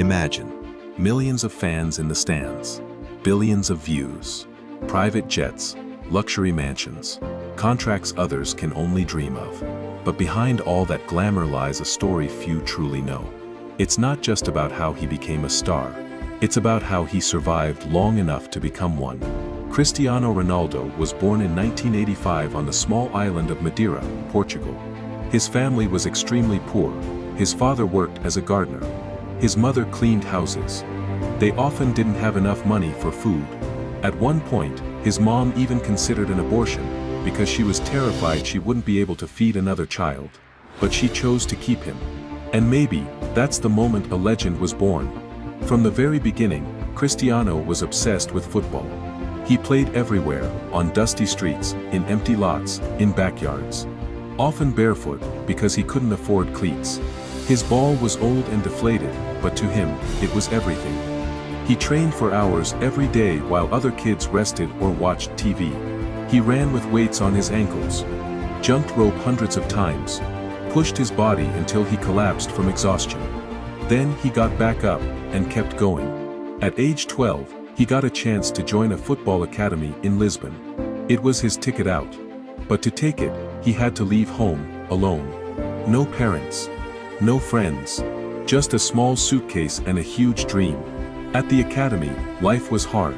Imagine, millions of fans in the stands, billions of views, private jets, luxury mansions, contracts others can only dream of. But behind all that glamour lies a story few truly know. It's not just about how he became a star, it's about how he survived long enough to become one. Cristiano Ronaldo was born in 1985 on the small island of Madeira, Portugal. His family was extremely poor. His father worked as a gardener. His mother cleaned houses. They often didn't have enough money for food. At one point, his mom even considered an abortion because she was terrified she wouldn't be able to feed another child. But she chose to keep him. And maybe that's the moment a legend was born. From the very beginning, Cristiano was obsessed with football. He played everywhere, on dusty streets, in empty lots, in backyards. Often barefoot, because he couldn't afford cleats. His ball was old and deflated, but to him, it was everything. He trained for hours every day while other kids rested or watched TV. He ran with weights on his ankles, jumped rope hundreds of times, pushed his body until he collapsed from exhaustion. Then he got back up and kept going. At age 12, he got a chance to join a football academy in Lisbon. It was his ticket out. But to take it, he had to leave home, alone. No parents. No friends. Just a small suitcase and a huge dream. At the academy, life was hard.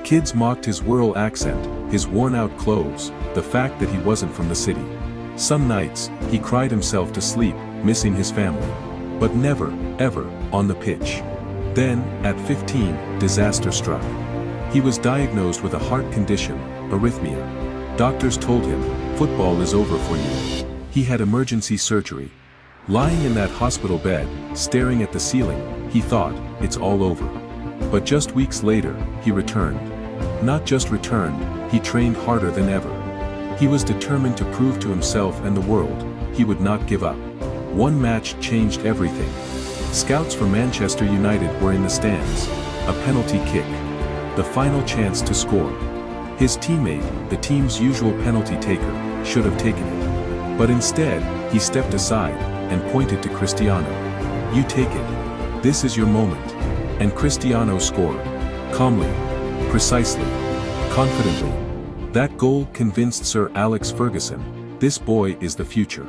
Kids mocked his rural accent, his worn-out clothes, the fact that he wasn't from the city. Some nights, he cried himself to sleep, missing his family. But never, ever, on the pitch. Then, at 15, disaster struck. He was diagnosed with a heart condition, arrhythmia. Doctors told him, football is over for you. He had emergency surgery. Lying in that hospital bed, staring at the ceiling, he thought, it's all over. But just weeks later, he returned. Not just returned, he trained harder than ever. He was determined to prove to himself and the world, he would not give up. One match changed everything. Scouts for Manchester United were in the stands. A penalty kick. The final chance to score. His teammate, the team's usual penalty taker, should have taken it. But instead, he stepped aside and pointed to Cristiano. You take it. This is your moment. And Cristiano scored. Calmly. Precisely. Confidently. That goal convinced Sir Alex Ferguson, this boy is the future.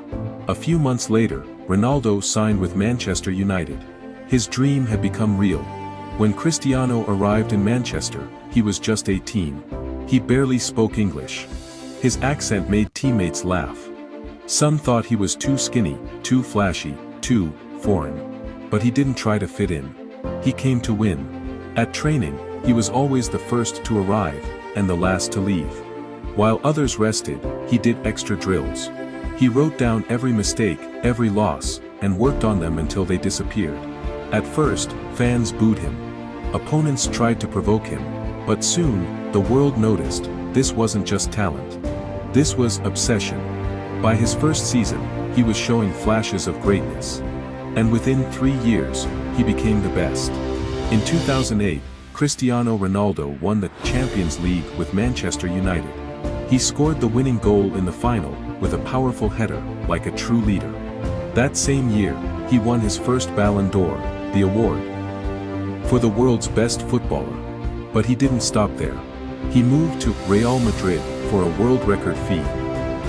A few months later, Ronaldo signed with Manchester United. His dream had become real. When Cristiano arrived in Manchester, he was just 18. He barely spoke English. His accent made teammates laugh. Some thought he was too skinny, too flashy, too foreign. But he didn't try to fit in. He came to win. At training, he was always the first to arrive, and the last to leave. While others rested, he did extra drills. He wrote down every mistake, every loss, and worked on them until they disappeared. At first, fans booed him. Opponents tried to provoke him. But soon, the world noticed, this wasn't just talent. This was obsession. By his first season, he was showing flashes of greatness. And within 3 years, he became the best. In 2008, Cristiano Ronaldo won the Champions League with Manchester United. He scored the winning goal in the final, with a powerful header, like a true leader. That same year, he won his first Ballon d'Or, the award for the world's best footballer. But he didn't stop there. He moved to Real Madrid for a world record fee.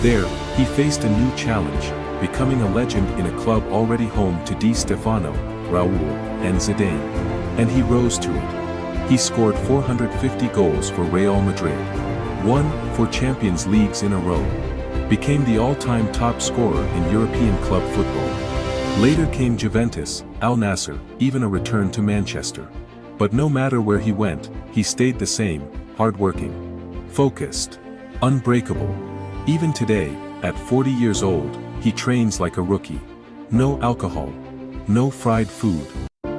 There, he faced a new challenge, becoming a legend in a club already home to Di Stefano, Raul, and Zidane. And he rose to it. He scored 450 goals for Real Madrid. Won 4 Champions Leagues in a row. Became the all-time top scorer in European club football. Later came Juventus, Al Nassr, even a return to Manchester. But no matter where he went, he stayed the same, hardworking, focused, unbreakable. Even today, at 40 years old, he trains like a rookie. No alcohol. No fried food.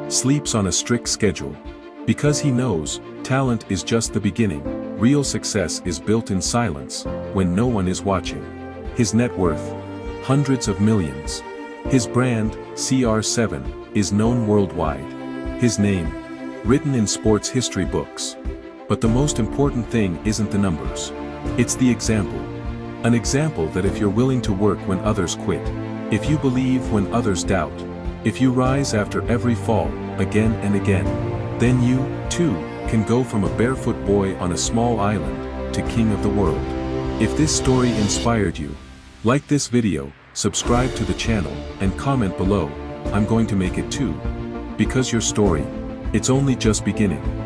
Sleeps on a strict schedule. Because he knows, talent is just the beginning. Real success is built in silence, when no one is watching. His net worth? Hundreds of millions. His brand, CR7, is known worldwide. His name? Written in sports history books. But the most important thing isn't the numbers. It's the example. An example that if you're willing to work when others quit, if you believe when others doubt, if you rise after every fall, again and again. Then you, too, can go from a barefoot boy on a small island to king of the world. If this story inspired you, like this video, subscribe to the channel, and comment below. I'm going to make it too. Because your story, it's only just beginning.